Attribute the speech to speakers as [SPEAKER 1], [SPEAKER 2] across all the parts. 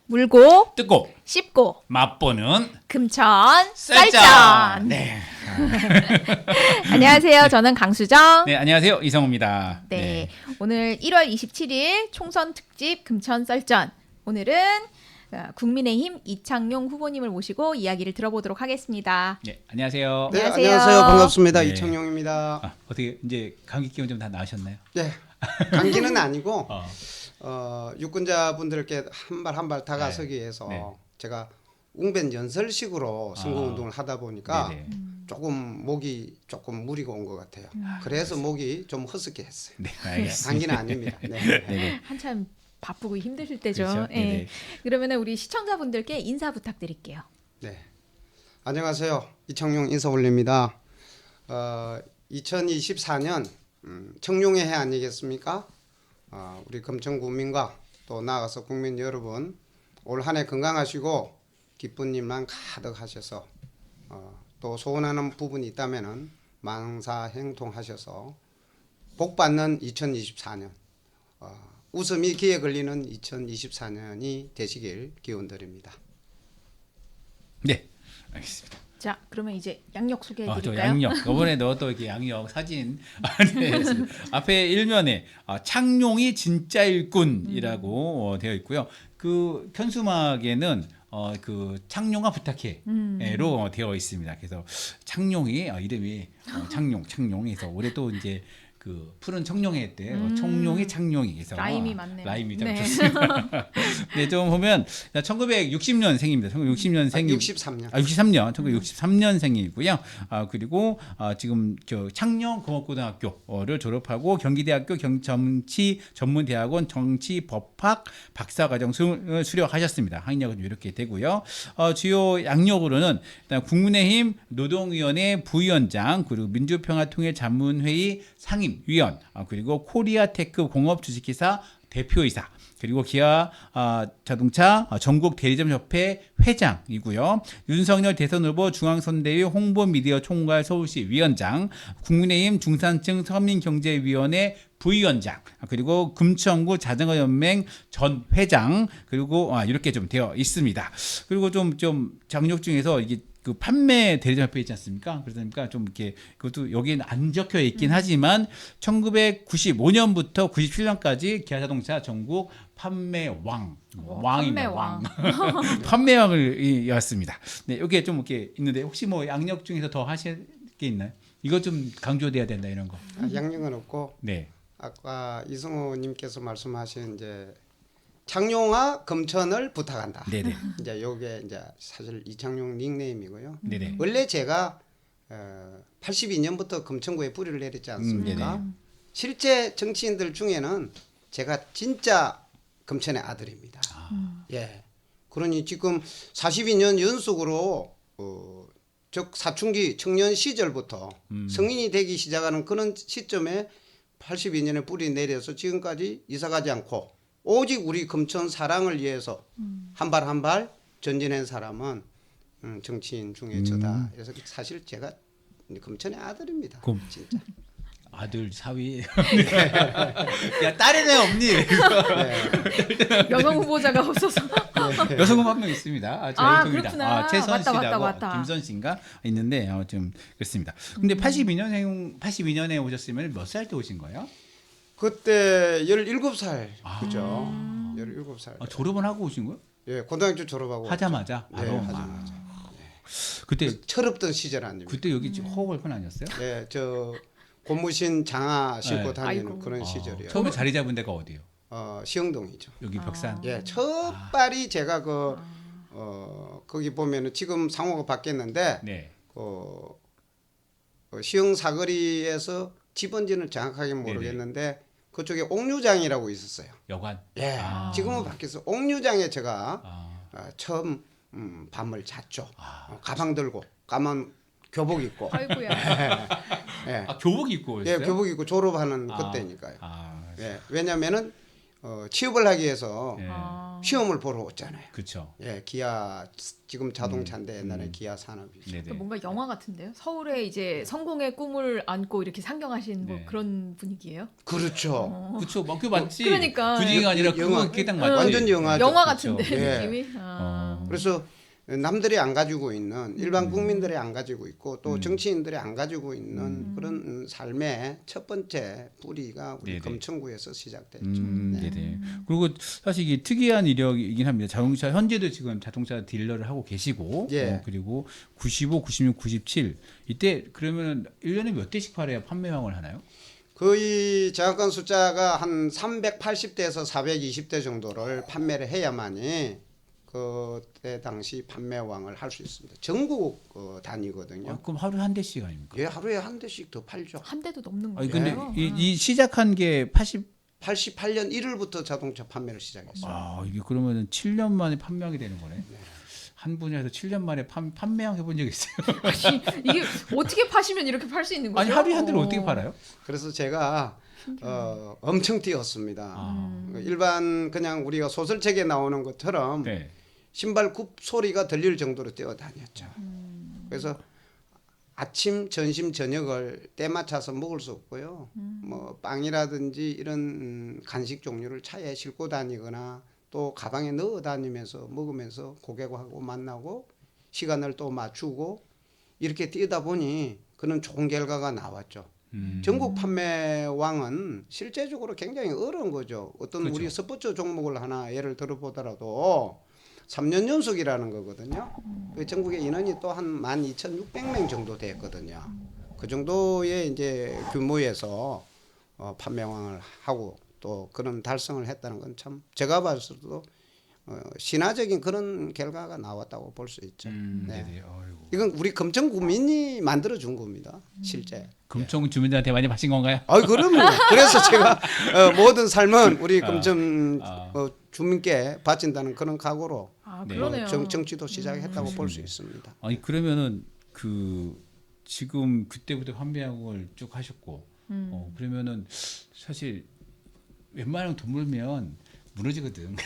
[SPEAKER 1] 물고
[SPEAKER 2] 뜯고
[SPEAKER 1] 씹고
[SPEAKER 2] 맛보는
[SPEAKER 1] 금천
[SPEAKER 2] 쌀짠.
[SPEAKER 1] 쌀짠.
[SPEAKER 2] 네.
[SPEAKER 1] 안녕하세요. 저는 강수정.
[SPEAKER 2] 네, 안녕하세요. 이성우입니다.
[SPEAKER 1] 네. 오늘 1월 27일 총선 특집 금천 쌀짠. 오늘은 국민의힘 이창용 후보님을 모시고 이야기를 들어보도록 하겠습니다.
[SPEAKER 2] 네, 안녕하세요.
[SPEAKER 3] 네,
[SPEAKER 1] 안녕하세요.
[SPEAKER 3] 안녕하세요. 반갑습니다.
[SPEAKER 2] 네.
[SPEAKER 3] 이청용입니다.
[SPEAKER 2] 어떻게 이제 감기 기운 좀 다 나으셨나요?
[SPEAKER 3] 네, 감기는 아니고
[SPEAKER 2] 어.
[SPEAKER 3] 유권자분들께 한 발 한 발 다가서기 위해서
[SPEAKER 2] 네.
[SPEAKER 3] 제가 웅변 연설식으로 선거운동을 하다 보니까
[SPEAKER 2] 네네.
[SPEAKER 3] 조금 목이 조금 무리가 온 것 같아요. 그래서 목이 좀 허스키했어요.
[SPEAKER 2] 네,
[SPEAKER 3] 네,
[SPEAKER 2] 알겠습니다.
[SPEAKER 3] 감기는 아닙니다. 네.
[SPEAKER 2] 네네.
[SPEAKER 1] 한참 바쁘고 힘드실 때죠.
[SPEAKER 2] 그렇죠.
[SPEAKER 1] 네.
[SPEAKER 2] 네네.
[SPEAKER 1] 그러면 우리 시청자분들께 인사 부탁드릴게요.
[SPEAKER 3] 네. 안녕하세요. 이청용 인사 올립니다. 2024년 청룡의 해 아니겠습니까? 우리 금천 국민과 또 나아가서 국민 여러분 올 한 해 건강하시고 기쁜 일만 가득하셔서 또 소원하는 부분이 있다면은 망사행통하셔서 복 받는 2024년 웃음이 귀에 걸리는 2024년이 되시길 기원드립니다.
[SPEAKER 2] 네, 알겠습니다.
[SPEAKER 1] 자, 그러면 이제 양력 소개해
[SPEAKER 2] 저
[SPEAKER 1] 드릴까요?
[SPEAKER 2] 양력. 이번에 넣었던 이렇게 양력 사진. 네, 알겠습니다. 앞에 일면에 창룡이 진짜 일꾼이라고 되어 있고요. 그 현수막에는 그 창룡아 부탁해로 되어 있습니다. 그래서 창룡이 이름이 창룡에서 올해 또 이제 그 푸른 청룡회 때 청룡이 창룡이 그래서
[SPEAKER 1] 라임이 맞네요.
[SPEAKER 2] 라임이 좀
[SPEAKER 1] 네.
[SPEAKER 2] 좋습니다. 네, 좀 보면 1960년생입니다. 1960년생이
[SPEAKER 3] 63년.
[SPEAKER 2] 63년, 1963년생이고요. 그리고 지금 저 창녕공업고등학교를 졸업하고 경기대학교 정치전문대학원 정치법학 박사과정 수료하셨습니다. 학력은 이렇게 되고요. 주요 양력으로는 일단 국민의힘 노동위원회 부위원장, 그리고 민주평화통일자문회의 상임위원, 그리고 코리아테크 공업주식회사 대표이사, 그리고 기아 자동차 전국 대리점 협회 회장이고요. 윤석열 대선 후보 중앙선대위 홍보미디어 총괄 서울시 위원장, 국민의힘 중산층 서민경제위원회 부위원장, 그리고 금천구 자전거 연맹 전 회장, 그리고 이렇게 좀 되어 있습니다. 그리고 좀 장력 중에서 이게 그 판매 대리점 협회 있지 않습니까? 그러니까 좀 이렇게 그것도 여기는 안 적혀 있긴 하지만 1995년부터 97년까지 기아 자동차 전국 판매왕, 왕입니다. 왕. 판매왕을 이었습니다. 네, 여기에 좀 이렇게 있는데 혹시 뭐 양력 중에서 더 하실 게 있나요? 이거 좀 강조돼야 된다 이런 거.
[SPEAKER 3] 양력은 없고
[SPEAKER 2] 네.
[SPEAKER 3] 아까 이승우님께서 말씀하신 이제 창룡아 금천을 부탁한다.
[SPEAKER 2] 네네.
[SPEAKER 3] 이제 요게 이제 사실 이창용 닉네임이고요.
[SPEAKER 2] 네네.
[SPEAKER 3] 원래 제가 82년부터 금천구에 뿌리를 내렸지 않습니까?
[SPEAKER 2] 네네.
[SPEAKER 3] 실제 정치인들 중에는 제가 진짜 금천의 아들입니다. 예. 그러니 지금 42년 연속으로 즉 사춘기 청년 시절부터 성인이 되기 시작하는 그런 시점에 82년에 뿌리 내려서 지금까지 이사가지 않고 오직 우리 금천 사랑을 위해서 한 발 한 발 전진한 사람은 정치인 중에 저다. 그래서 사실 제가 금천의 아들입니다.
[SPEAKER 2] 그럼
[SPEAKER 3] 진짜.
[SPEAKER 2] 아들 사위. 야, 딸은 애 없니?
[SPEAKER 1] 여성 후보자가 없어서.
[SPEAKER 2] 여성 후보 한 명 있습니다.
[SPEAKER 1] 그렇구나.
[SPEAKER 2] 최선
[SPEAKER 1] 맞다,
[SPEAKER 2] 씨라고
[SPEAKER 1] 맞다.
[SPEAKER 2] 김선 씨인가 있는데 좀 그렇습니다. 근데 82년에 오셨으면 몇 살 때 오신 거예요?
[SPEAKER 3] 그때 17살 그죠? 17살.
[SPEAKER 2] 졸업은 하고 오신 거예요?
[SPEAKER 3] 예, 고등학교 졸업하고
[SPEAKER 2] 하자마자
[SPEAKER 3] 왔죠.
[SPEAKER 2] 바로.
[SPEAKER 3] 예, 하자마자.
[SPEAKER 2] 그때
[SPEAKER 3] 철없던 시절 아닙니까?
[SPEAKER 2] 그때 여기 허벌판 아니었어요?
[SPEAKER 3] 예, 저 고무신 장화 신고
[SPEAKER 2] 네.
[SPEAKER 3] 다니는
[SPEAKER 1] 아이고.
[SPEAKER 3] 그런 시절이에요.
[SPEAKER 2] 처음에 자리 잡은 데가 어디예요?
[SPEAKER 3] 시흥동이죠.
[SPEAKER 2] 여기 벽산.
[SPEAKER 3] 예, 첫 발이 제가 거기 보면은 지금 상호가 바뀌었는데
[SPEAKER 2] 네.
[SPEAKER 3] 시흥 사거리에서 집은지는 정확하게 모르겠는데 그쪽에 옥류장이라고 있었어요.
[SPEAKER 2] 여관.
[SPEAKER 3] 예, 지금은 바뀌어서 옥류장에 제가 처음 밤을 잤죠. 가방 들고 까만 교복 입고.
[SPEAKER 1] 아이고야.
[SPEAKER 3] 예,
[SPEAKER 2] 교복 입고
[SPEAKER 3] 예,
[SPEAKER 2] 오셨어요?
[SPEAKER 3] 교복 입고 졸업하는 그때니까요. 예, 왜냐면은 취업을 하기 위해서
[SPEAKER 2] 예.
[SPEAKER 3] 시험을 보러 왔잖아요.
[SPEAKER 2] 그렇죠.
[SPEAKER 3] 예, 기아 지금 자동차인데 옛날에 기아 산업이.
[SPEAKER 2] 네네.
[SPEAKER 1] 그러니까 뭔가 영화 같은데요. 서울에 이제 성공의 꿈을 안고 이렇게 상경하신 뭐
[SPEAKER 2] 네.
[SPEAKER 1] 그런 분위기예요.
[SPEAKER 3] 그렇죠.
[SPEAKER 2] 그렇죠. 그 맞지.
[SPEAKER 1] 그러니까.
[SPEAKER 2] 분위기가 아니라
[SPEAKER 3] 영화,
[SPEAKER 2] 그거 그게 딱 맞지.
[SPEAKER 3] 완전 영화죠.
[SPEAKER 1] 영화
[SPEAKER 2] 그렇죠.
[SPEAKER 1] 같은데
[SPEAKER 3] 예.
[SPEAKER 1] 느낌이. 아.
[SPEAKER 3] 그래서 남들이 안 가지고 있는 일반 국민들이 안 가지고 있고 또 정치인들이 안 가지고 있는 그런 삶의 첫 번째 뿌리가 우리
[SPEAKER 2] 네네.
[SPEAKER 3] 금천구에서 시작됐죠.
[SPEAKER 2] 네네. 그리고 사실 이게 특이한 이력이긴 합니다. 자동차 현재도 지금 자동차 딜러를 하고 계시고,
[SPEAKER 3] 예.
[SPEAKER 2] 그리고 95, 96, 97 이때 그러면 1년에 몇 대씩 팔아야 판매왕을 하나요?
[SPEAKER 3] 거의 제약관 숫자가 한 380대에서 420대 정도를 판매를 해야만이 그때 당시 판매왕을 할 수 있습니다. 전국 단위거든요.
[SPEAKER 2] 그럼 하루에 한 대씩 아닙니까?
[SPEAKER 3] 예, 하루에 한 대씩 더 팔죠.
[SPEAKER 1] 한 대도 넘는
[SPEAKER 2] 아니
[SPEAKER 1] 거예요.
[SPEAKER 2] 근데 이 시작한 게
[SPEAKER 3] 88년 1월부터 자동차 판매를 시작했어요.
[SPEAKER 2] 이게 그러면은 7년 만에 판매왕이 되는 거네. 한 분야에서 7년 만에 판매왕 해본 적 있어요?
[SPEAKER 1] 아니, 이게 어떻게 파시면 이렇게 팔 수 있는 거죠?
[SPEAKER 2] 아니 하루에 한 대를 어떻게 팔아요?
[SPEAKER 3] 그래서 제가 엄청 뛰었습니다. 일반 그냥 우리가 소설책에 나오는 것처럼
[SPEAKER 2] 네.
[SPEAKER 3] 신발 굽 소리가 들릴 정도로 뛰어다녔죠. 그래서 아침, 점심, 저녁을 때 맞춰서 먹을 수 없고요. 뭐 빵이라든지 이런 간식 종류를 차에 싣고 다니거나 또 가방에 넣어 다니면서 먹으면서 고객하고 만나고 시간을 또 맞추고 이렇게 뛰다 보니 그는 좋은 결과가 나왔죠. 전국 판매왕은 실제적으로 굉장히 어려운 거죠. 어떤
[SPEAKER 2] 그렇죠.
[SPEAKER 3] 우리 스포츠 종목을 하나 예를 들어 보더라도 3년 연속이라는 거거든요. 그 전국의 인원이 또 한 12,600명 정도 됐거든요. 그 정도의 이제 규모에서 판매왕을 하고 또 그런 달성을 했다는 건 참 제가 봤을 때도 신화적인 그런 결과가 나왔다고 볼 수 있죠. 네.
[SPEAKER 2] 네네. 어이구.
[SPEAKER 3] 이건 우리 금천구민이 만들어 준 겁니다. 실제.
[SPEAKER 2] 금천 주민들한테 많이 마신 건가요?
[SPEAKER 3] 그럼요. 그래서 제가 모든 삶은 우리 금천 주민께 바친다는 그런 각오로
[SPEAKER 1] 네. 그러네요.
[SPEAKER 3] 정치도 시작했다고 볼 수 있습니다.
[SPEAKER 2] 아니 그러면은 지금 그때부터 판매왕을 쭉 하셨고, 그러면은 사실 웬만하면 돈 벌면 무너지거든.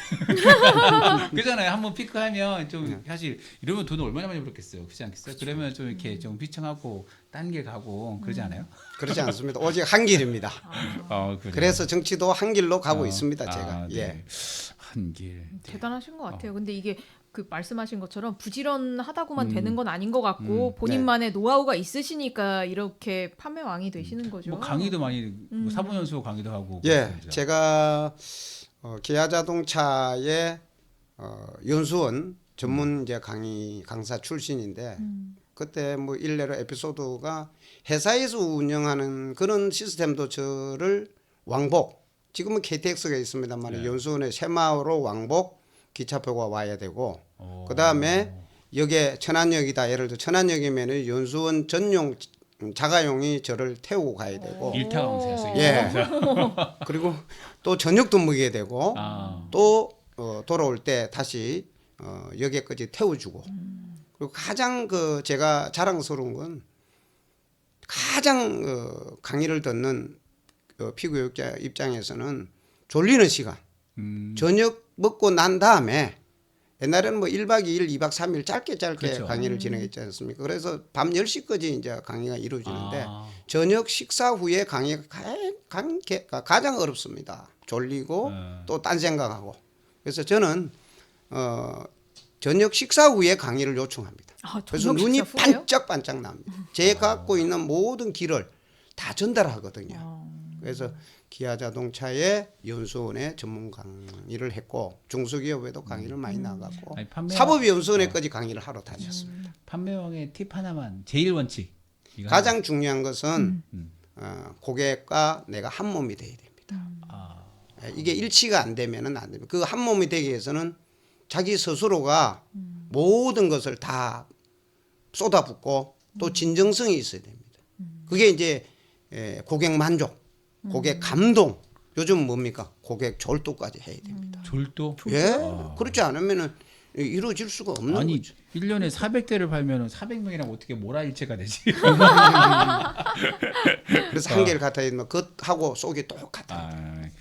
[SPEAKER 2] 그잖아요. 한번 피크하면 좀 사실 이러면 돈을 얼마나 많이 벌었겠어요. 그렇지 않겠어요? 그러면 좀 이렇게 좀 휘청하고 딴 게 가고 그러지 않아요?
[SPEAKER 3] 그렇지 않습니다. 오직 한 길입니다.
[SPEAKER 2] 그래요.
[SPEAKER 3] 그래서 정치도 한 길로 가고 있습니다. 제가.
[SPEAKER 2] 네.
[SPEAKER 3] 예.
[SPEAKER 2] 한 길. 네.
[SPEAKER 1] 대단하신 것 같아요. 근데 이게 그 말씀하신 것처럼 부지런하다고만 되는 건 아닌 것 같고 본인만의 노하우가 있으시니까 이렇게 판매왕이 되시는 거죠.
[SPEAKER 2] 뭐 강의도 많이 뭐 사본연수원 강의도 하고.
[SPEAKER 3] 예.
[SPEAKER 2] 그렇죠.
[SPEAKER 3] 제가 기아 자동차의 연수원 전문 이제 강사 출신인데 그때 뭐 일례로 에피소드가 회사에서 운영하는 그런 시스템도 저를 왕복 지금은 KTX가 있습니다만
[SPEAKER 2] 네.
[SPEAKER 3] 연수원에 새마을로 왕복 기차표가 와야 되고 그 다음에 여기에 천안역이다 예를 들어 천안역이면은 연수원 전용 자가용이 저를 태우고 가야 되고
[SPEAKER 2] 일타 강사였어요.
[SPEAKER 3] 예. 그리고 또 저녁도 먹여야 되고 또 돌아올 때 다시 역에까지 태워주고 그리고 가장 제가 자랑스러운 건 가장 강의를 듣는 피구역자 입장에서는 졸리는 시간 저녁 먹고 난 다음에 옛날에는 뭐 1박 2일, 2박 3일 짧게
[SPEAKER 2] 그렇죠.
[SPEAKER 3] 강의를 진행했지 않습니까? 그래서 밤 10시까지 이제 강의가 이루어지는데 저녁 식사 후에 강의가 가장 어렵습니다. 졸리고 또 딴 생각하고. 그래서 저는 저녁 식사 후에 강의를 요청합니다. 그래서 눈이 반짝반짝 납니다. 제가 갖고 있는 모든 길을 다 전달하거든요. 그래서 기아 자동차의 연수원에 전문 강의를 했고 중소기업에도 강의를 많이 나갔고 사법연수원에까지 강의를 하러 다녔습니다.
[SPEAKER 2] 판매왕의 팁 하나만 제일 원칙.
[SPEAKER 3] 가장 중요한 것은 고객과 내가 한 몸이 돼야 됩니다. 이게 일치가 안 되면은 안 됩니다. 그 한 몸이 되기 위해서는 자기 스스로가 모든 것을 다 쏟아붓고 또 진정성이 있어야 됩니다. 그게 이제 고객 만족, 고객 감동, 요즘 뭡니까? 고객 졸도까지 해야 됩니다.
[SPEAKER 2] 졸도?
[SPEAKER 3] 예. 그렇지 않으면은 이루어질 수가 없는 거죠.
[SPEAKER 2] 1년에 400대를 팔면 400명이랑 어떻게 몰아일체가 되지?
[SPEAKER 3] 그래서 한계를 갖다 있는 겉하고 속이 똑같아.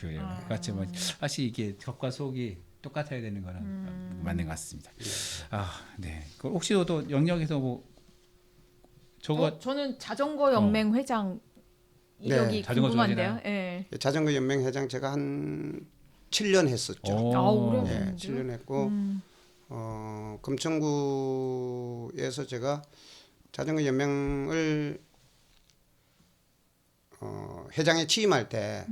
[SPEAKER 2] 그래요. 같이 뭐 사실 이게 겉과 속이 똑같아야 되는 거는 맞는 것 같습니다. 아, 네. 그 혹시 또 영역에서 뭐 저거
[SPEAKER 1] 저는 자전거 연맹 회장 이력이
[SPEAKER 3] 네.
[SPEAKER 2] 자전거
[SPEAKER 1] 궁금한데요. 예.
[SPEAKER 3] 자전거 연맹 회장 제가 한 7년 했었죠.
[SPEAKER 1] 오래
[SPEAKER 3] 예,
[SPEAKER 1] 하셨는데요?
[SPEAKER 3] 7년 했고 금천구에서 제가 자전거 연맹을 회장에 취임할 때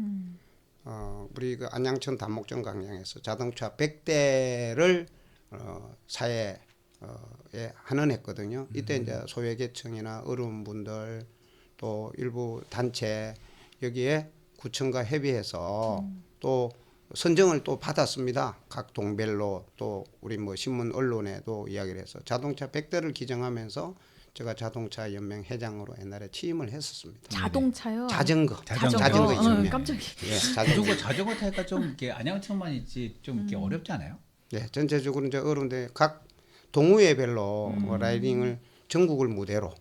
[SPEAKER 3] 우리 그 안양천 단목전 광장에서 자동차 100대를 사회에 환원했거든요. 이때 이제 소외계층이나 어려운 분들 또 일부 단체 여기에 구청과 협의해서 또 선정을 또 받았습니다. 각 동별로 또 우리 뭐 신문 언론에도 이야기를 해서 자동차 100대를 기증하면서 제가 자동차 연맹 회장으로 옛날에 취임을 했었습니다.
[SPEAKER 1] 자동차요?
[SPEAKER 3] 자전거
[SPEAKER 2] 자전거
[SPEAKER 3] 연맹.
[SPEAKER 1] 깜짝이야.
[SPEAKER 3] 예,
[SPEAKER 2] 자전거 타니까 좀 이렇게 안양천만 있지 좀 이렇게 어렵지 않아요?
[SPEAKER 3] 예, 전체적으로 이제 어른데 각 동호회별로 라이딩을 전국을 무대로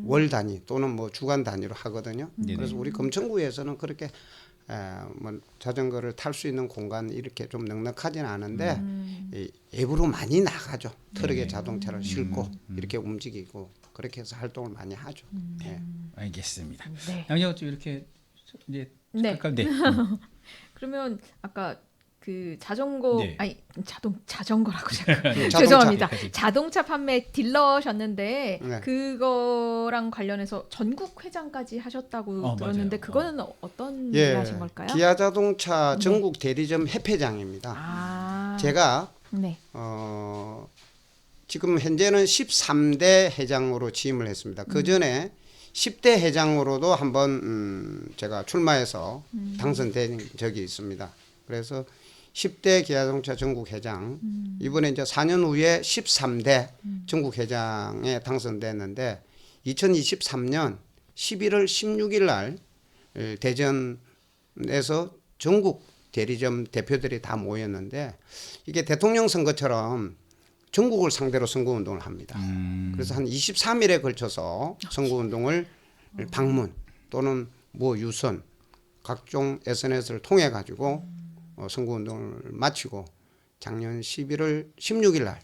[SPEAKER 3] 월 단위 또는 뭐 주간 단위로 하거든요.
[SPEAKER 2] 네네.
[SPEAKER 3] 그래서 우리 금천구에서는 그렇게 뭐 자전거를 탈 수 있는 공간 이렇게 좀 넉넉하지는 않은데 이 외부로 많이 나가죠. 트럭에 자동차를 싣고 이렇게 움직이고 그렇게 해서 활동을 많이 하죠. 예.
[SPEAKER 2] 알겠습니다.
[SPEAKER 1] 네.
[SPEAKER 2] 양념 좀 이렇게 이제
[SPEAKER 1] 네.
[SPEAKER 2] 네.
[SPEAKER 1] 그러면 아까 그 자전거
[SPEAKER 2] 네.
[SPEAKER 1] 아니 자전거라고 자꾸
[SPEAKER 3] 자동차.
[SPEAKER 1] 죄송합니다.
[SPEAKER 2] 네.
[SPEAKER 1] 자동차 판매 딜러셨는데
[SPEAKER 3] 네.
[SPEAKER 1] 그거랑 관련해서 전국 회장까지 하셨다고 들었는데
[SPEAKER 2] 맞아요.
[SPEAKER 1] 그거는 어떤 일을 하신 걸까요?
[SPEAKER 3] 기아 자동차 전국 대리점 협회장입니다.
[SPEAKER 1] 아,
[SPEAKER 3] 제가
[SPEAKER 1] 네.
[SPEAKER 3] 지금 현재는 13대 회장으로 취임을 했습니다. 그 전에 10대 회장으로도 한번 제가 출마해서 당선된 적이 있습니다. 그래서 10대 기아자동차 전국 회장 이번에 이제 4년 후에 13대 전국 회장에 당선됐는데 2023년 11월 16일 날 대전에서 전국 대리점 대표들이 다 모였는데 이게 대통령 선거처럼 전국을 상대로 선거운동을 합니다. 그래서 한 23일에 걸쳐서 선거운동을 방문 또는 뭐 유선 각종 SNS를 통해 가지고 선거운동을 마치고 작년 11월 16일 날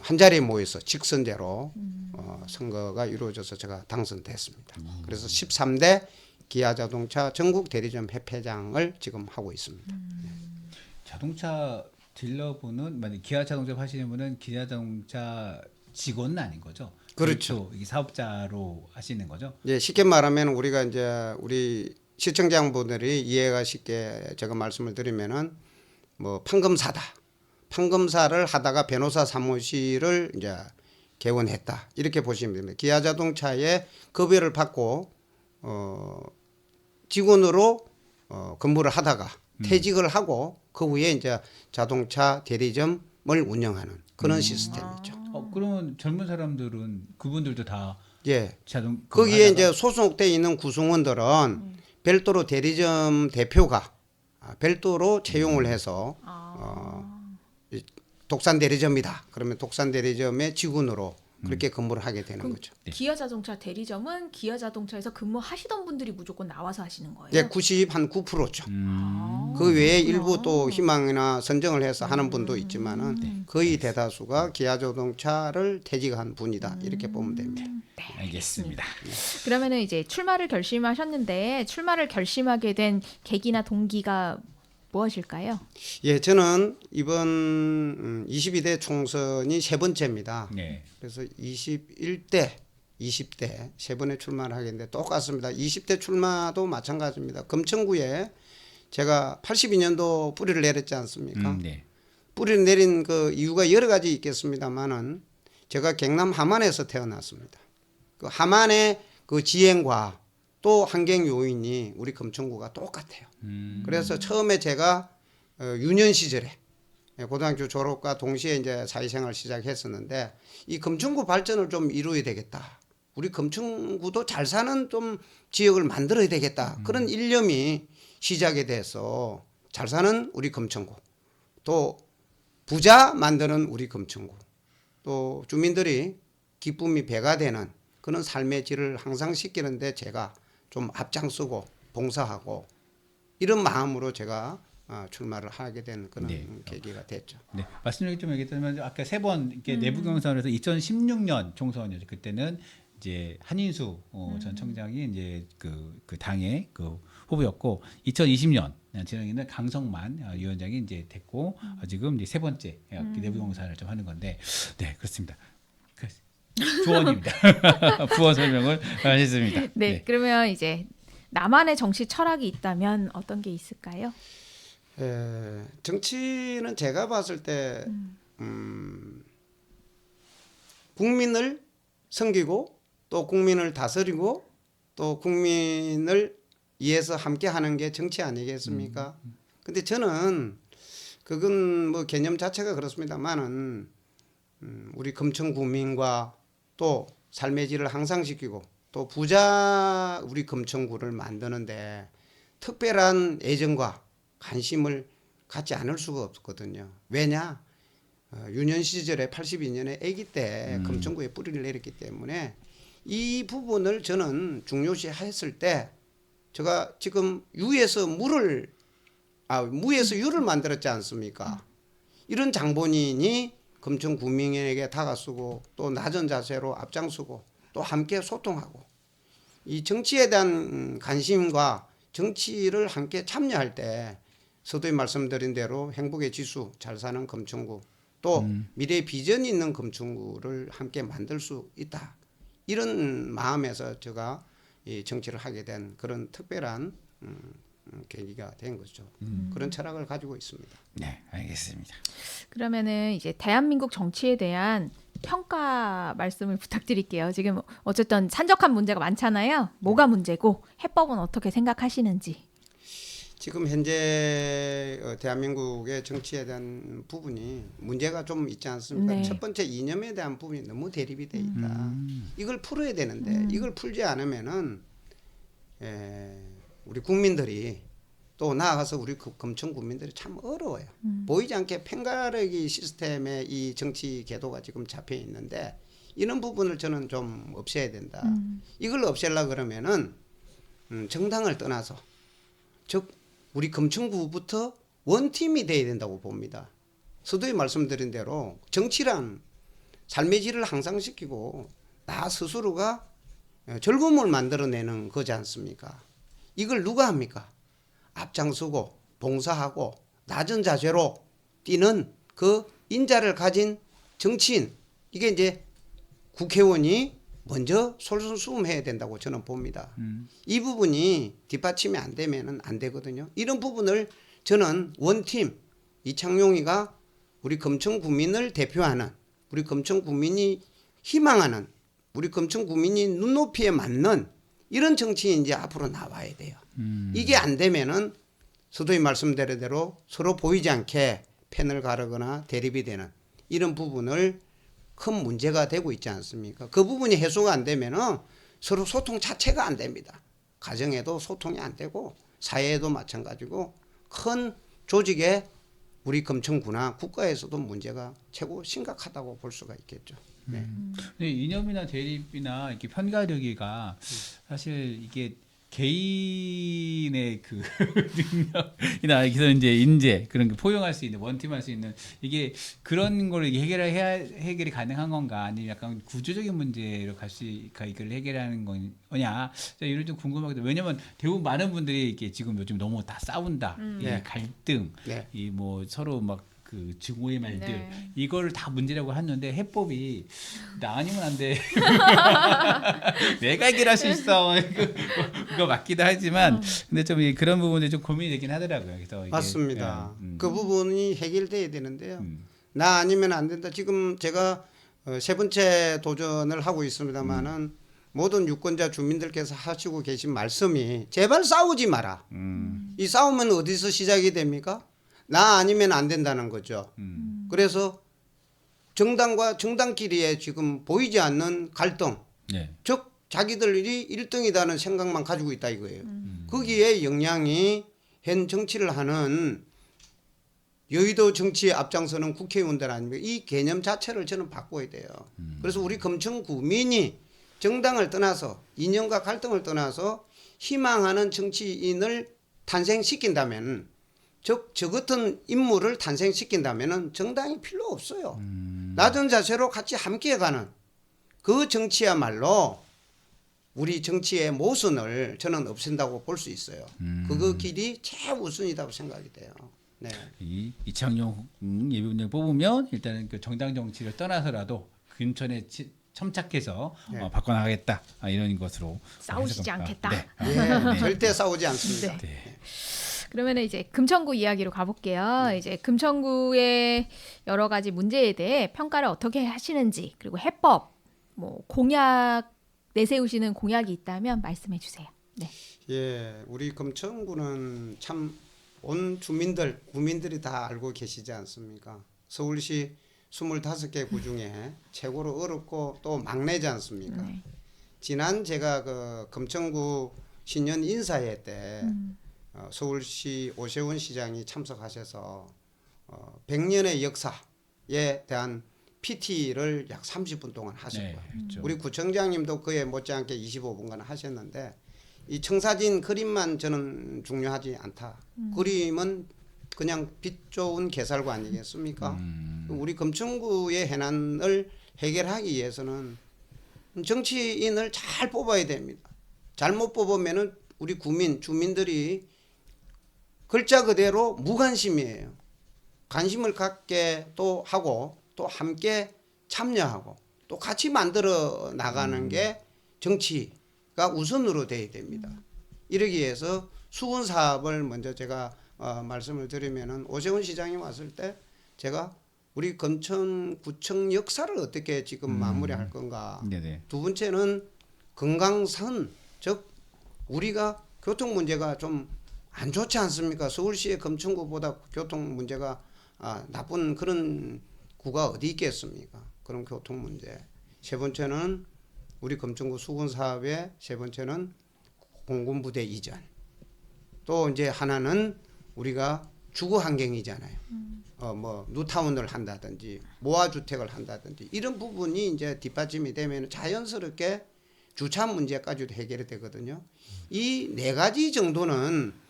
[SPEAKER 3] 한 자리에 모여서 직선제로 선거가 이루어져서 제가 당선됐습니다. 그래서 13대 기아자동차 전국 대리점 협회장을 지금 하고 있습니다.
[SPEAKER 2] 자동차 딜러분은 만약 기아 자동차 하시는 분은 기아 자동차 직원은 아닌 거죠?
[SPEAKER 3] 그렇죠.
[SPEAKER 2] 이게 사업자로 하시는 거죠?
[SPEAKER 3] 예, 쉽게 말하면 우리가 이제 우리 시청자분들이 이해가 쉽게 제가 말씀을 드리면은 뭐 판검사다. 판검사를 하다가 변호사 사무실을 이제 개원했다. 이렇게 보시면 됩니다. 기아 자동차에 급여를 받고 직원으로 근무를 하다가 퇴직을 하고 그 후에 이제 자동차 대리점을 운영하는 그런 시스템이죠.
[SPEAKER 2] 그러면 젊은 사람들은 그분들도 다
[SPEAKER 3] 예.
[SPEAKER 2] 자동
[SPEAKER 3] 거기에 이제 소속돼 있는 구성원들은 별도로 대리점 대표가 별도로 채용을 해서 이 독산 대리점이다. 그러면 독산 대리점의 직원으로 그렇게 근무를 하게 되는
[SPEAKER 1] 그럼
[SPEAKER 3] 거죠.
[SPEAKER 1] 기아 자동차 대리점은 기아 자동차에서 근무하시던 분들이 무조건 나와서 하시는 거예요?
[SPEAKER 3] 예, 9%죠.
[SPEAKER 1] 아,
[SPEAKER 3] 그 외에
[SPEAKER 1] 그렇구나.
[SPEAKER 3] 일부 또 희망이나 선정을 해서 하는 분도 있지만은 거의 대다수가 기아 자동차를 퇴직한 분이다. 이렇게 보면 됩니다.
[SPEAKER 2] 알겠습니다.
[SPEAKER 1] 그러면은 이제 출마를 결심하셨는데 출마를 결심하게 된 계기나 동기가 무엇일까요?
[SPEAKER 3] 예, 저는 이번 22대 총선이 세 번째입니다.
[SPEAKER 2] 네.
[SPEAKER 3] 그래서 21대, 20대 세 번의 출마를 하겠는데 똑같습니다. 20대 출마도 마찬가지입니다. 금천구에 제가 82년도 뿌리를 내렸지 않습니까?
[SPEAKER 2] 네.
[SPEAKER 3] 뿌리를 내린 그 이유가 여러 가지 있겠습니다만은 제가 경남 함안에서 태어났습니다. 그 함안의 그 지형과 또 환경 요인이 우리 금천구가 똑같아요. 그래서 처음에 제가 유년 시절에 고등학교 졸업과 동시에 이제 사회생활 시작했었는데 이 금천구 발전을 좀 이루어야 되겠다. 우리 금천구도 잘 사는 좀 지역을 만들어야 되겠다. 그런 일념이 시작이 돼서 잘 사는 우리 금천구, 또 부자 만드는 우리 금천구, 또 주민들이 기쁨이 배가 되는 그런 삶의 질을 항상 시키는데 제가 좀 앞장서고 봉사하고 이런 마음으로 제가 출마를 하게 된 그런
[SPEAKER 2] 네.
[SPEAKER 3] 계기가 됐죠.
[SPEAKER 2] 네, 말씀드리기 좀 얘기했지만 아까 세 번 이렇게 내부 경선에서 2016년 총선이었죠. 그때는 이제 한인수 전 청장이 이제 그 당의 그 후보였고 2020년 지난해는 강성만 위원장이 이제 됐고 지금 이제 세 번째 내부 경선을 좀 하는 건데 네 그렇습니다. 조언입니다. 부원 설명을 했습니다.
[SPEAKER 1] 네, 그러면 이제 나만의 정치 철학이 있다면 어떤 게 있을까요?
[SPEAKER 3] 정치는 제가 봤을 때 국민을 섬기고 또 국민을 다스리고 또 국민을 위해서 함께 하는 게 정치 아니겠습니까? 근데 저는 그건 뭐 개념 자체가 그렇습니다만은 우리 금천 구민과 또 삶의 질을 향상시키고 또 부자 우리 금천구를 만드는데 특별한 애정과 관심을 갖지 않을 수가 없거든요. 왜냐? 유년 시절에 82년에 아기 때 금천구에 뿌리를 내렸기 때문에 이 부분을 저는 중요시했을 때 제가 지금 무에서 유를 만들었지 않습니까? 이런 장본인이 금천 구민에게 다가서고 또 낮은 자세로 앞장서고 또 함께 소통하고 이 정치에 대한 관심과 정치를 함께 참여할 때 서두에 말씀드린 대로 행복의 지수 잘 사는 금천구 또 미래의 비전이 있는 금천구를 함께 만들 수 있다. 이런 마음에서 제가 이 정치를 하게 된 그런 특별한 계기가 된 거죠. 그런 철학을 가지고 있습니다.
[SPEAKER 2] 네, 알겠습니다.
[SPEAKER 1] 그러면은 이제 대한민국 정치에 대한 평가 말씀을 부탁드릴게요. 지금 어쨌든 산적한 문제가 많잖아요. 뭐가 문제고 해법은 어떻게 생각하시는지.
[SPEAKER 3] 지금 현재 대한민국의 정치에 대한 부분이 문제가 좀 있지 않습니까?
[SPEAKER 1] 네.
[SPEAKER 3] 첫 번째 이념에 대한 부분이 너무 대립이 돼 있다. 이걸 풀어야 되는데 이걸 풀지 않으면은 우리 국민들이 또 나아가서 우리 금천 국민들이 참 어려워요. 보이지 않게 팽가르기 시스템의 이 정치 궤도가 지금 잡혀 있는데 이런 부분을 저는 좀 없애야 된다. 이걸 없애려 그러면은 정당을 떠나서 즉 우리 금천구부터 원팀이 돼야 된다고 봅니다. 서두에 말씀드린 대로 정치란 삶의 질을 향상시키고 나 스스로가 즐거움을 만들어내는 거지 않습니까? 이걸 누가 합니까? 앞장서고 봉사하고 낮은 자세로 뛰는 그 인자를 가진 정치인 이게 이제 국회의원이 먼저 솔선수범해야 된다고 저는 봅니다. 이 부분이 뒷받침이 안 되면은 안 되거든요. 이런 부분을 저는 원팀 이창용이가 우리 금천 구민을 대표하는 우리 금천 구민이 희망하는 우리 금천 구민이 눈높이에 맞는 이런 정치인이 이제 앞으로 나와야 돼요. 이게 안 되면은 서두에 말씀드린 대로 서로 보이지 않게 펜을 가르거나 대립이 되는 이런 부분을 큰 문제가 되고 있지 않습니까? 그 부분이 해소가 안 되면은 서로 소통 자체가 안 됩니다. 가정에도 소통이 안 되고 사회에도 마찬가지고 큰 조직에 우리 금천구나 국가에서도 문제가 최고 심각하다고 볼 수가 있겠죠. 네.
[SPEAKER 2] 근데 이념이나 대립이나 이렇게 편가르기가 사실 이게 개인의 그 능력이나 여기서 이제 인재 그런 게 포용할 수 있는 원팀할 수 있는 이게 그런 걸 해결이 가능한 건가 아니면 약간 구조적인 문제로 이걸 해결하는 거냐 이런 좀 궁금하거든요. 왜냐면 대부분 많은 분들이 이게 지금 요즘 너무 다 싸운다 이
[SPEAKER 3] 네.
[SPEAKER 2] 갈등
[SPEAKER 3] 네.
[SPEAKER 2] 이 뭐 서로 막 그 증오의 말들
[SPEAKER 1] 네.
[SPEAKER 2] 이걸 다 문제라고 하는데 해법이 나 아니면 안 돼. 내가 해결할 수 있어. 그거 맞기도 하지만 근데 좀 그런 부분들이 좀 고민이 되긴 하더라고요. 그래서 이게,
[SPEAKER 3] 맞습니다. 그 부분이 해결돼야 되는데요.
[SPEAKER 2] 음.
[SPEAKER 3] 나 아니면 안 된다. 지금 제가 세 번째 도전을 하고 있습니다만은 모든 유권자 주민들께서 하시고 계신 말씀이 제발 싸우지 마라. 이 싸움은 어디서 시작이 됩니까? 나 아니면 안 된다는 거죠. 그래서 정당과 정당끼리의 지금 보이지 않는 갈등,
[SPEAKER 2] 네.
[SPEAKER 3] 즉 자기들이 1등이다는 생각만 가지고 있다 이거예요. 거기에 영향이 현 정치를 하는 여의도 정치에 앞장서는 국회의원들 아닙니까? 이 개념 자체를 저는 바꿔야 돼요. 그래서 우리 금천 구민이 정당을 떠나서 이념과 갈등을 떠나서 희망하는 정치인을 탄생시킨다면 즉 저 같은 인물을 탄생시킨다면은 정당이 필요 없어요. 낮은 자세로 같이 함께가는 그 정치야말로 우리 정치의 모순을 저는 없앤다고 볼 수 있어요. 그 길이 최우선이라고 생각이 돼요. 네.
[SPEAKER 2] 이 이창용 예비군장 뽑으면 일단은 그 정당 정치를 떠나서라도 근천에 첨착해서
[SPEAKER 3] 네.
[SPEAKER 2] 바꿔나가겠다 이런 것으로
[SPEAKER 1] 싸우시지
[SPEAKER 2] 해석합니다.
[SPEAKER 1] 않겠다.
[SPEAKER 2] 네.
[SPEAKER 3] 예, 절대 싸우지 않습니다.
[SPEAKER 1] 네.
[SPEAKER 2] 네.
[SPEAKER 1] 그러면 이제 금천구 이야기로 가볼게요. 이제 금천구의 여러 가지 문제에 대해 평가를 어떻게 하시는지, 그리고 해법, 뭐 공약 내세우시는 공약이 있다면 말씀해 주세요. 네.
[SPEAKER 3] 예, 우리 금천구는 참 온 구민들이 다 알고 계시지 않습니까? 서울시 25개 구 중에 최고로 어렵고 또 막내지 않습니까?
[SPEAKER 1] 네.
[SPEAKER 3] 지난 제가 그 금천구 신년 인사회 때 서울시 오세훈 시장이 참석하셔서 100년의 역사에 대한 PT를 약 30분 동안 하셨고요.
[SPEAKER 2] 네, 그렇죠.
[SPEAKER 3] 우리 구청장님도 그에 못지않게 25분간 하셨는데 이 청사진 그림만 저는 중요하지 않다. 그림은 그냥 빛 좋은 개살구 아니겠습니까? 우리 금천구의 해난을 해결하기 위해서는 정치인을 잘 뽑아야 됩니다. 잘못 뽑으면은 우리 주민들이 글자 그대로 무관심이에요. 관심을 갖게 또 하고 또 함께 참여하고 또 같이 만들어 나가는 게 정치가 우선으로 돼야 됩니다. 이러기 위해서 수군 사업을 먼저 제가 말씀을 드리면은 오세훈 시장이 왔을 때 제가 우리 금천구청 역사를 어떻게 지금 마무리할 건가.
[SPEAKER 2] 네네.
[SPEAKER 3] 두 번째는 금강선, 즉 우리가 교통 문제가 좀 안 좋지 않습니까? 서울시의 금천구보다 교통 문제가 나쁜 그런 구가 어디 있겠습니까? 그런 교통 문제. 세 번째는 우리 금천구 수군 사업의 세 번째는 공군부대 이전. 또 이제 하나는 우리가 주거 환경이잖아요. 뭐 뉴타운을 한다든지 모아주택을 한다든지 이런 부분이 이제 뒷받침이 되면 자연스럽게 주차 문제까지도 해결이 되거든요. 이 네 가지 정도는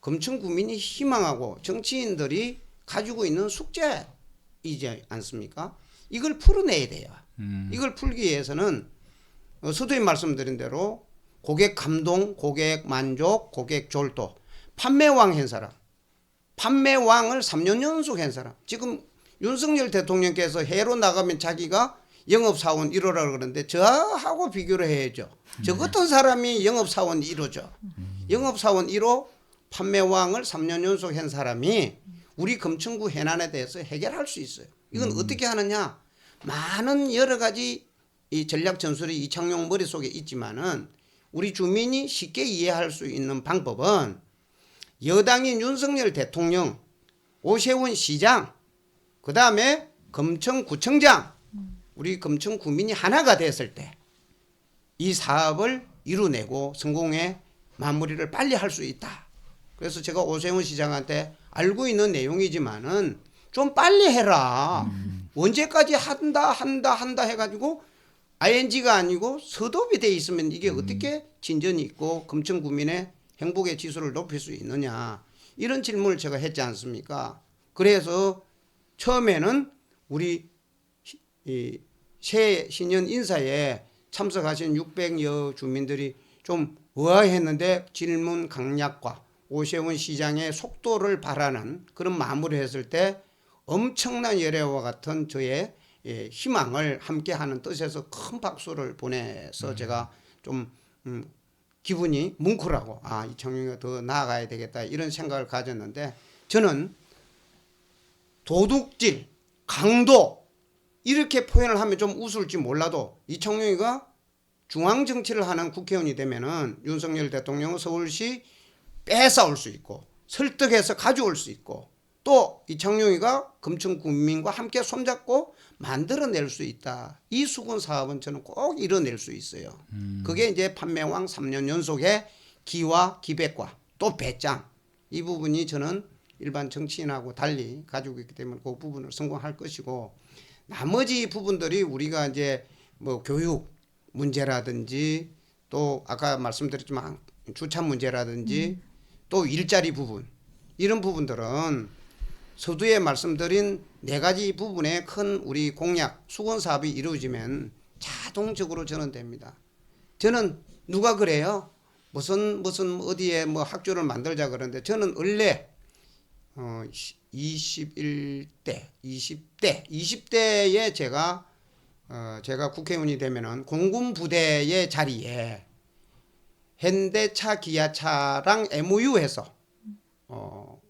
[SPEAKER 3] 금천 구민이 희망하고 정치인들이 가지고 있는 숙제이지 않습니까? 이걸 풀어내야 돼요. 이걸 풀기 위해서는 서두에 말씀드린 대로 고객 감동, 고객 만족, 고객 졸도, 판매왕 한 사람, 판매왕을 3년 연속 한 사람. 지금 윤석열 대통령께서 해로 나가면 자기가 영업사원 1호라 그러는데 저하고 비교를 해야죠. 저 같은 사람이 영업사원 1호죠. 영업사원 1호 판매왕을 3년 연속 한 사람이 우리 금천구 해난에 대해서 해결할 수 있어요. 이건 어떻게 하느냐? 많은 여러 가지 이 전략 전술이 이창용 머릿속에 있지만은 우리 주민이 쉽게 이해할 수 있는 방법은 여당인 윤석열 대통령, 오세훈 시장, 그 다음에 금천구청장, 우리 금천구민이 하나가 됐을 때 이 사업을 이루내고 성공의 마무리를 빨리 할 수 있다. 그래서 제가 오세훈 시장한테 알고 있는 내용이지만은 좀 빨리 해라. 언제까지 한다 해가지고 ING가 아니고 서독이 돼 있으면 이게 어떻게 진전이 있고 금천구민의 행복의 지수를 높일 수 있느냐. 이런 질문을 제가 했지 않습니까? 그래서 처음에는 우리 새 신년 인사에 참석하신 600여 주민들이 좀 의아했는데 질문 강약과 오세훈 시장의 속도를 바라는 그런 마무리를 했을 때 엄청난 열애와 같은 저의 희망을 함께하는 뜻에서 큰 박수를 보내서 제가 좀 기분이 뭉클하고 이창용이가 더 나아가야 되겠다 이런 생각을 가졌는데 저는 도둑질, 강도 이렇게 표현을 하면 좀 웃을지 몰라도 이창용이가 중앙정치를 하는 국회의원이 되면은 윤석열 대통령은 서울시 뺏어올 수 있고 설득해서 가져올 수 있고 또 이창용이가 금천 국민과 함께 손잡고 만들어낼 수 있다. 이 수군 사업은 저는 꼭 이뤄낼 수 있어요. 그게 이제 판매왕 3년 연속의 기와 기백과 또 배짱 이 부분이 저는 일반 정치인하고 달리 가지고 있기 때문에 그 부분을 성공할 것이고 나머지 부분들이 우리가 이제 뭐 교육 문제라든지 또 아까 말씀드렸지만 주차 문제라든지 또 일자리 부분 이런 부분들은 서두에 말씀드린 네 가지 부분의 큰 우리 공약 수건 사업이 이루어지면 자동적으로 전환됩니다. 저는 누가 그래요? 무슨 어디에 뭐 학교를 만들자 그러는데 저는 원래 21대, 20대에 제가 국회의원이 되면은 공군 부대의 자리에 현대차, 기아차랑 MOU해서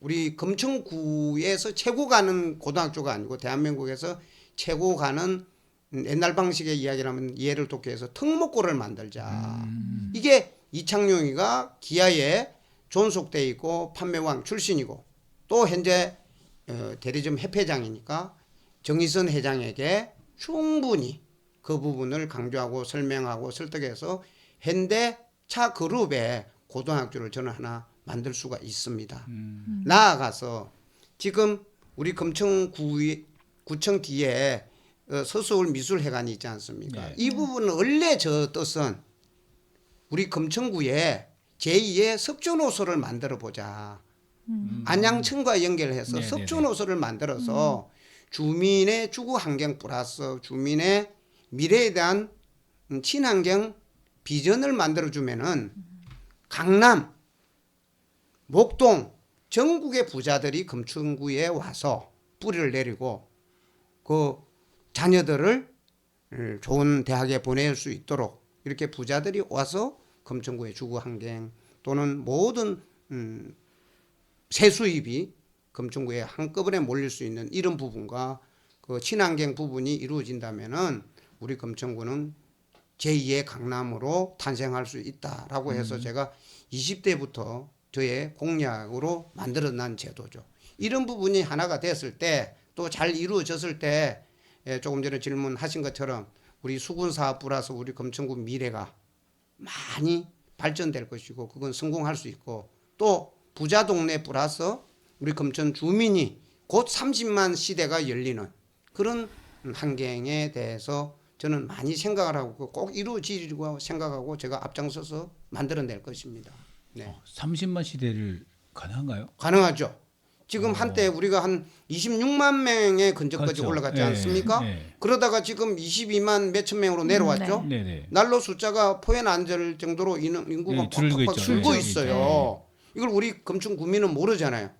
[SPEAKER 3] 우리 금천구에서 최고 가는 고등학교가 아니고 대한민국에서 최고 가는 옛날 방식의 이야기를 하면 이해를 돕기 위해서 특목고를 만들자. 이게 이창용이가 기아에 존속돼 있고 판매왕 출신이고 또 현재 대리점 협회장이니까 정의선 회장에게 충분히 그 부분을 강조하고 설명하고 설득해서 현대차 그룹의 고등학교를 저는 하나 만들 수가 있습니다. 나아가서 지금 우리 금천구청 뒤에 서서울 미술회관이 있지 않습니까?
[SPEAKER 2] 네.
[SPEAKER 3] 이 부분은 원래 저 뜻은 우리 금천구에 제2의 석촌호수를 만들어 보자. 안양천과 연결해서
[SPEAKER 2] 네네네.
[SPEAKER 3] 석촌호수를 만들어서 주민의 주거 환경 플러스 주민의 미래에 대한 친환경 비전을 만들어주면은 강남, 목동 전국의 부자들이 금천구에 와서 뿌리를 내리고 그 자녀들을 좋은 대학에 보낼 수 있도록 이렇게 부자들이 와서 금천구의 주거 환경 또는 모든 세수입이 금천구에 한꺼번에 몰릴 수 있는 이런 부분과 그 친환경 부분이 이루어진다면은 우리 금천구는 제2의 강남으로 탄생할 수 있다라고 해서 제가 20대부터 저의 공약으로 만들어난 제도죠. 이런 부분이 하나가 됐을 때 또 잘 이루어졌을 때 조금 전에 질문하신 것처럼 우리 수군 사업 플러스 우리 금천구 미래가 많이 발전될 것이고 그건 성공할 수 있고 또 부자 동네 플러스 우리 금천 주민이 곧 30만 시대가 열리는 그런 환경에 대해서 저는 많이 생각을 하고 꼭 이루어지리고 생각하고 제가 앞장서서 만들어낼 것입니다. 네.
[SPEAKER 2] 30만 시대를 가능한가요?
[SPEAKER 3] 가능하죠. 지금 한때 우리가 한 26만 명의 근처까지
[SPEAKER 2] 그렇죠.
[SPEAKER 3] 올라갔지
[SPEAKER 2] 네,
[SPEAKER 3] 않습니까?
[SPEAKER 2] 네.
[SPEAKER 3] 그러다가 지금 22만 몇천 명으로 내려왔죠.
[SPEAKER 2] 네네.
[SPEAKER 3] 날로 숫자가 포에 앉을 정도로 인구가
[SPEAKER 2] 네, 줄고
[SPEAKER 3] 꽉꽉
[SPEAKER 2] 있죠.
[SPEAKER 3] 줄고
[SPEAKER 2] 네,
[SPEAKER 3] 있어요. 이걸 우리 금천 구민은 모르잖아요.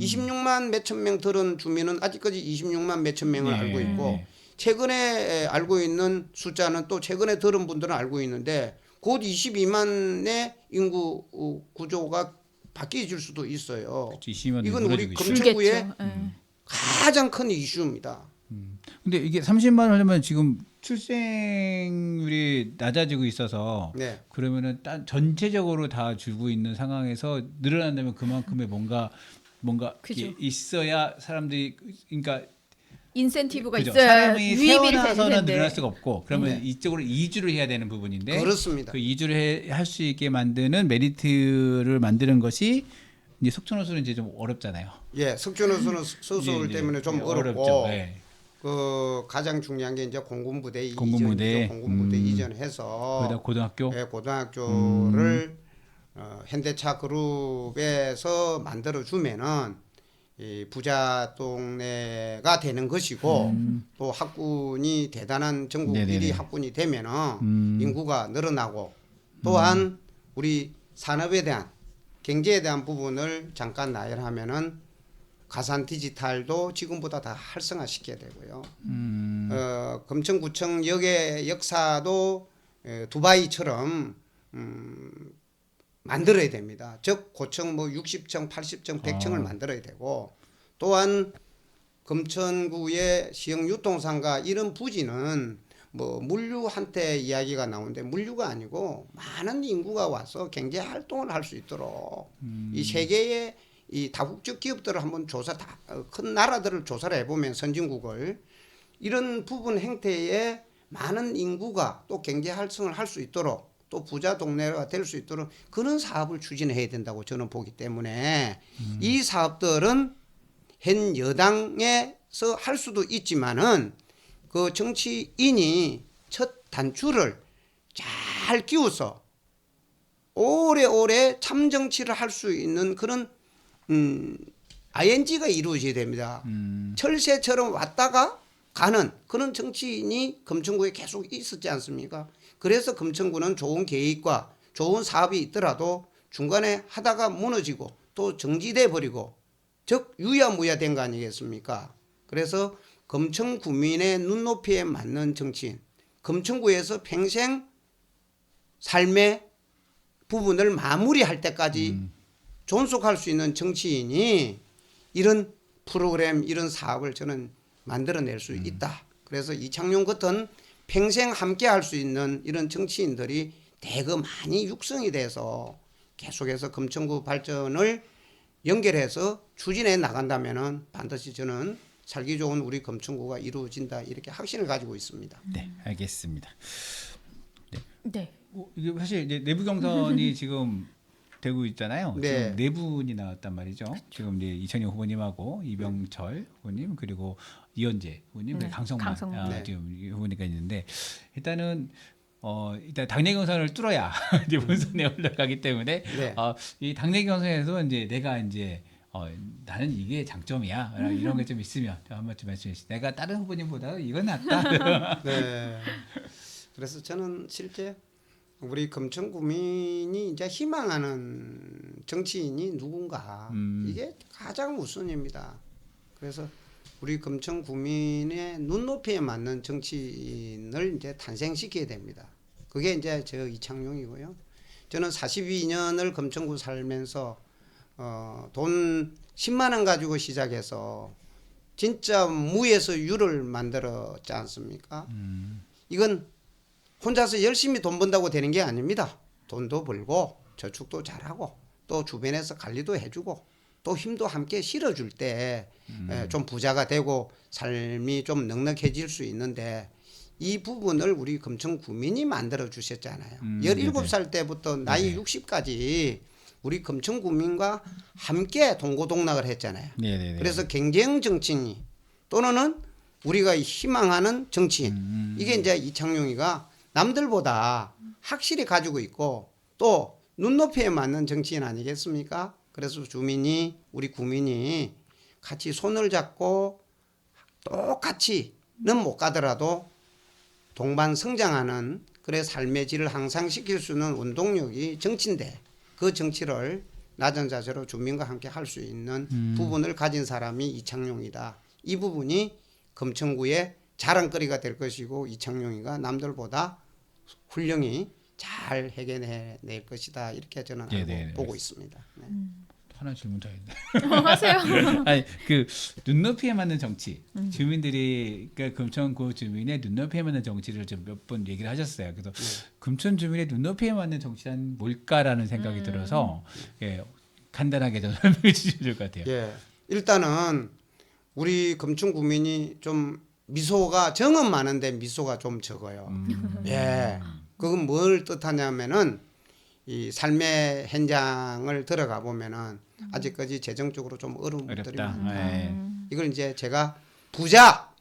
[SPEAKER 3] 26만 몇천 명 들은 주민은 아직까지 26만 몇천 명을
[SPEAKER 2] 네,
[SPEAKER 3] 알고 있고
[SPEAKER 2] 네.
[SPEAKER 3] 최근에 알고 있는 숫자는 또 최근에 들은 분들은 알고 있는데 곧 22만의 인구 구조가 바뀌어질 수도 있어요.
[SPEAKER 2] 20만
[SPEAKER 3] 이건 우리
[SPEAKER 2] 무너지고 있어요.
[SPEAKER 3] 금천구의
[SPEAKER 1] 줄겠죠.
[SPEAKER 3] 가장 큰 이슈입니다.
[SPEAKER 2] 근데 이게 30만 하려면 지금 출생률이 낮아지고 있어서
[SPEAKER 3] 네.
[SPEAKER 2] 그러면은 전체적으로 다 줄고 있는 상황에서 늘어난다면 그만큼의 뭔가
[SPEAKER 1] 그죠.
[SPEAKER 2] 이게 있어야 사람들이 그러니까
[SPEAKER 1] 인센티브가
[SPEAKER 2] 그죠.
[SPEAKER 1] 있어야
[SPEAKER 2] 사람이
[SPEAKER 1] 유입이 될
[SPEAKER 2] 태어나서는
[SPEAKER 1] 텐데.
[SPEAKER 2] 늘어날 수가 없고 그러면
[SPEAKER 3] 네.
[SPEAKER 2] 이쪽으로 이주를 해야 되는 부분인데
[SPEAKER 3] 그렇습니다.
[SPEAKER 2] 그 이주를 할 수 있게 만드는 메리트를 만드는 것이 이제 석촌호수는 이제 좀 어렵잖아요.
[SPEAKER 3] 예, 석촌호수는 서서울
[SPEAKER 2] 예,
[SPEAKER 3] 때문에 좀
[SPEAKER 2] 예,
[SPEAKER 3] 어렵고
[SPEAKER 2] 네.
[SPEAKER 3] 그 가장 중요한 게 이제 공군부대
[SPEAKER 2] 공군부대.
[SPEAKER 3] 이전이죠. 공군부대 이전해서
[SPEAKER 2] 거기다 고등학교.
[SPEAKER 3] 예, 고등학교를 현대차 그룹에서 만들어 주면은 이 부자 동네가 되는 것이고 또 학군이 대단한 전국
[SPEAKER 2] 네네네.
[SPEAKER 3] 1위 학군이 되면은 인구가 늘어나고 또한 우리 산업에 대한 경제에 대한 부분을 잠깐 나열하면은 가산 디지털도 지금보다 다 활성화시켜야 되고요. 금천구청 역의 역사도 두바이처럼 만들어야 됩니다. 즉 고층 뭐 60층, 80층, 100층을 만들어야 되고 또한 금천구의 시형 유통상가 이런 부지는 뭐 물류한테 이야기가 나오는데 물류가 아니고 많은 인구가 와서 경제 활동을 할 수 있도록 이 세계의 이 다국적 기업들을 한번 큰 나라들을 조사를 해보면 선진국을 이런 부분 행태에 많은 인구가 또 경제 활성을 할 수 있도록 또 부자 동네가 될 수 있도록 그런 사업을 추진해야 된다고 저는 보기 때문에 이 사업들은 현 여당에서 할 수도 있지만은 그 정치인이 첫 단추를 잘 끼워서 오래오래 참정치를 할 수 있는 그런 ING가 이루어져야 됩니다. 철새처럼 왔다가 가는 그런 정치인이 금천구에 계속 있었지 않습니까? 그래서 금천구는 좋은 계획과 좋은 사업이 있더라도 중간에 하다가 무너지고 또 정지돼 버리고 즉 유야무야 된 거 아니겠습니까? 그래서 금천구민의 눈높이에 맞는 정치인, 금천구에서 평생 삶의 부분을 마무리할 때까지 존속할 수 있는 정치인이 이런 프로그램, 이런 사업을 저는 만들어낼 수 있다. 그래서 이창용 같은 평생 함께 할 수 있는 이런 정치인들이 대거 많이 육성이 돼서 계속해서 금천구 발전을 연결해서 추진해 나간다면은 반드시 저는 살기 좋은 우리 금천구가 이루어진다 이렇게 확신을 가지고 있습니다.
[SPEAKER 2] 네, 알겠습니다.
[SPEAKER 1] 네.
[SPEAKER 2] 이게 사실 이제 내부 경선이 지금 되고 있잖아요.
[SPEAKER 3] 네.
[SPEAKER 2] 지금 네 분이 나왔단 말이죠. 지금 이제 이천영 후보님하고 이병철 후보님 그리고 이현재 후보님,
[SPEAKER 1] 네.
[SPEAKER 2] 강성만,
[SPEAKER 1] 강성만.
[SPEAKER 3] 네.
[SPEAKER 2] 지금 이 후보니까 있는데 일단은 일단 당내 경선을 뚫어야 이제 본선에 올라가기 때문에
[SPEAKER 3] 네.
[SPEAKER 2] 이 당내 경선에서 이제 내가 이제 나는 이게 장점이야 이런 게 좀 있으면 한 번쯤 말씀해 주시죠. 내가 다른 후보님보다 이건 낫다.
[SPEAKER 3] 네. 그래서 저는 실제 우리 금천구민이 이제 희망하는 정치인이 누군가 이게 가장 우선입니다. 그래서 우리 금천구민의 눈높이에 맞는 정치인을 이제 탄생시켜야 됩니다. 그게 이제 저 이창용이고요. 저는 42년을 금천구 살면서 돈 10만 원 가지고 시작해서 진짜 무에서 유를 만들었지 않습니까? 이건 혼자서 열심히 돈 번다고 되는 게 아닙니다. 돈도 벌고 저축도 잘하고 또 주변에서 관리도 해주고 또 힘도 함께 실어줄 때 좀 부자가 되고 삶이 좀 넉넉해질 수 있는데 이 부분을 우리 금천구민이 만들어 주셨잖아요. 17살 때부터 나이 60까지 우리 금천구민과 함께 동고동락을 했잖아요.
[SPEAKER 2] 네네네.
[SPEAKER 3] 그래서 경쟁 정치인 또는 우리가 희망하는 정치인 이게 이제 이창용이가 남들보다 확실히 가지고 있고 또 눈높이에 맞는 정치인 아니겠습니까? 그래서 주민이 우리 구민이 같이 손을 잡고 똑같이는 못 가더라도 동반 성장하는 그래 삶의 질을 향상시킬 수 있는 원동력이 정치인데 그 정치를 낮은 자세로 주민과 함께 할 수 있는 부분을 가진 사람이 이창용이다. 이 부분이 금천구의 자랑거리가 될 것이고 이창용이가 남들보다 훌륭히 잘 해결해낼 것이다. 이렇게 저는 알고 보고 있습니다. 네.
[SPEAKER 2] 하나 질문 더 있네.
[SPEAKER 1] 하세요.
[SPEAKER 2] 아니 그 눈높이에 맞는 정치 주민들이 그러니까 금천구 주민의 눈높이에 맞는 정치를 좀 몇 번 얘기를 하셨어요. 그래서 금천 주민의 눈높이에 맞는 정치란 뭘까라는 생각이 들어서 예, 간단하게 좀 설명해 주실 것 같아요.
[SPEAKER 3] 예, 일단은 우리 금천 구민이 좀 미소가 정은 많은데 미소가 좀 적어요. 예, 그건 뭘 뜻하냐면은 이 삶의 현장을 들어가 보면은 아직까지 재정적으로 좀 어려운 분들이
[SPEAKER 2] 어렵다.
[SPEAKER 3] 많다.
[SPEAKER 2] 예.
[SPEAKER 3] 이걸 이제 제가 부자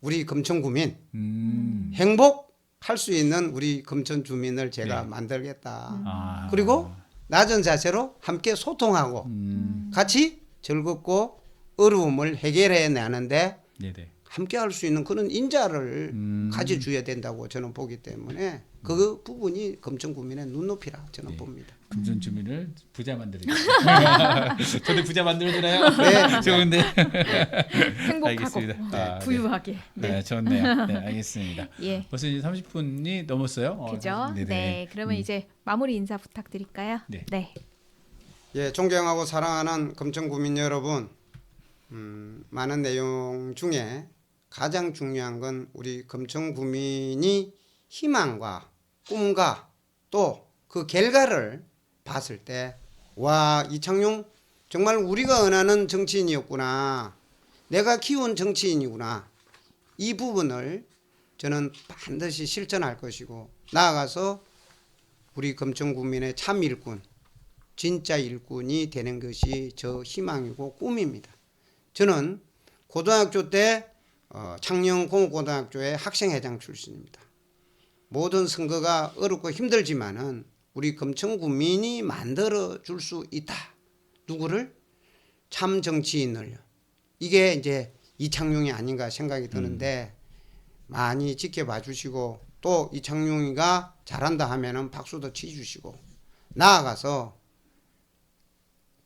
[SPEAKER 3] 우리 금천 구민 행복할 수 있는 우리 금천 주민을 제가
[SPEAKER 2] 네.
[SPEAKER 3] 만들겠다.
[SPEAKER 2] 아.
[SPEAKER 3] 그리고 낮은 자세로 함께 소통하고 같이 즐겁고 어려움을 해결해 나는데
[SPEAKER 2] 네네.
[SPEAKER 3] 함께 할 수 있는 그런 인자를 가져줘야 된다고 저는 보기 때문에 그 부분이 금천구민의 눈높이라 저는 봅니다.
[SPEAKER 2] 금천 주민을 부자 만들겠습니다. 저도 부자 만들어주나요?
[SPEAKER 3] 네.
[SPEAKER 2] 좋은데.
[SPEAKER 1] 행복하고
[SPEAKER 2] 알겠습니다.
[SPEAKER 1] 부유하게.
[SPEAKER 2] 네, 좋네요. 네, 알겠습니다.
[SPEAKER 1] 예.
[SPEAKER 2] 벌써 이제 30분이 넘었어요.
[SPEAKER 1] 그죠?
[SPEAKER 2] 네네.
[SPEAKER 1] 네. 그러면 이제 마무리 인사 부탁드릴까요?
[SPEAKER 2] 네.
[SPEAKER 1] 네.
[SPEAKER 3] 예, 존경하고 사랑하는 금천구민 여러분, 많은 내용 중에 가장 중요한 건 우리 금천구민이 희망과 꿈과 또 그 결과를 봤을 때 와, 이창용 정말 우리가 원하는 정치인이었구나. 내가 키운 정치인이구나. 이 부분을 저는 반드시 실천할 것이고 나아가서 우리 금천구민의 참 일꾼, 진짜 일꾼이 되는 것이 저 희망이고 꿈입니다. 저는 고등학교 때 창녕공업고등학교의 학생회장 출신입니다. 모든 선거가 어렵고 힘들지만은 우리 금천구민이 만들어 줄 수 있다. 누구를? 참 정치인을 이게 이제 이창용이 아닌가 생각이 드는데 많이 지켜봐 주시고 또 이창용이가 잘한다 하면은 박수도 치주시고 나아가서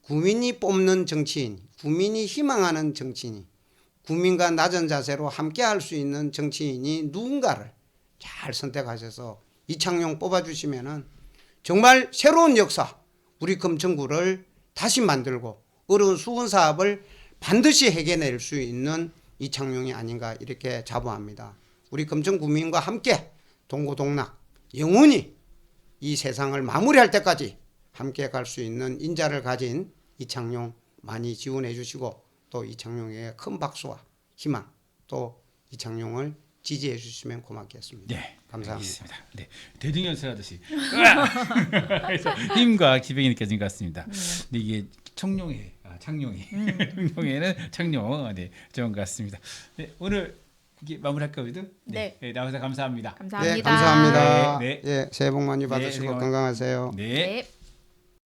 [SPEAKER 3] 국민이 뽑는 정치인, 국민이 희망하는 정치인이 국민과 낮은 자세로 함께 할 수 있는 정치인이 누군가를 잘 선택하셔서 이창용 뽑아주시면은 정말 새로운 역사, 우리 금천구를 다시 만들고 어려운 수건 사업을 반드시 해결낼 수 있는 이창용이 아닌가 이렇게 자부합니다. 우리 금천 구민과 함께 동고동락 영원히 이 세상을 마무리할 때까지 함께 갈 수 있는 인자를 가진 이창용 많이 지원해 주시고 또 이창용에게 큰 박수와 희망 또 이창용을 지지해 주시면 고맙겠습니다.
[SPEAKER 2] 네,
[SPEAKER 3] 감사합니다.
[SPEAKER 2] 알겠습니다. 네, 대중연설 하듯이 그래서 힘과 기백이 느껴진 것 같습니다. 근데 이게 청룡회, 창룡회, 청룡회는 창룡, 네, 좋은 것 같습니다. 네, 오늘 이게 마무리할까요, 우리도?
[SPEAKER 1] 네.
[SPEAKER 2] 네, 나와서 감사합니다.
[SPEAKER 1] 감사합니다.
[SPEAKER 3] 네, 감사합니다.
[SPEAKER 2] 네, 네.
[SPEAKER 3] 예, 새해 복 많이 받으시고
[SPEAKER 2] 네,
[SPEAKER 3] 건강하세요.
[SPEAKER 2] 네.
[SPEAKER 1] 네.